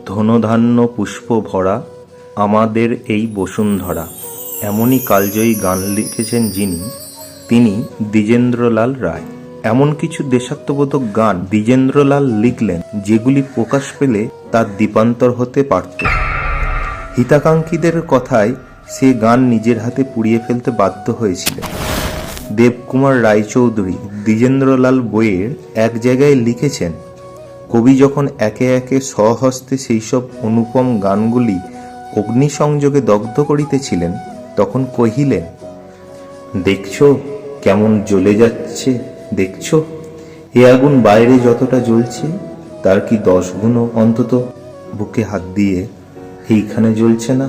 ধনধান্য পুষ্প ভরা আমাদের এই বসুন্ধরা, এমনই কালজয়ী গান লিখেছেন যিনি, তিনি দ্বিজেন্দ্রলাল রায়। এমন কিছু দেশাত্মবোধক গান দ্বিজেন্দ্রলাল লিখলেন যেগুলি প্রকাশ পেলে তার দ্বীপান্তর হতে পারত। হিতাকাঙ্ক্ষীদের কথায় সে গান নিজের হাতে পুড়িয়ে ফেলতে বাধ্য হয়েছিলেন। দেবকুমার রায়চৌধুরী দ্বিজেন্দ্রলাল বইয়ের এক জায়গায় লিখেছেন, কবি যখন একে একে স্বহস্তে সেই সব অনুপম গানগুলি অগ্নিসংযোগে দগ্ধ করিতেছিলেন, তখন কহিলেন, দেখছ কেমন জ্বলে যাচ্ছে, দেখছ এ আগুন বাইরে যতটা জ্বলছে তার কি 10 গুণও অন্তত বুকে হাত দিয়ে এইখানে জ্বলছে না।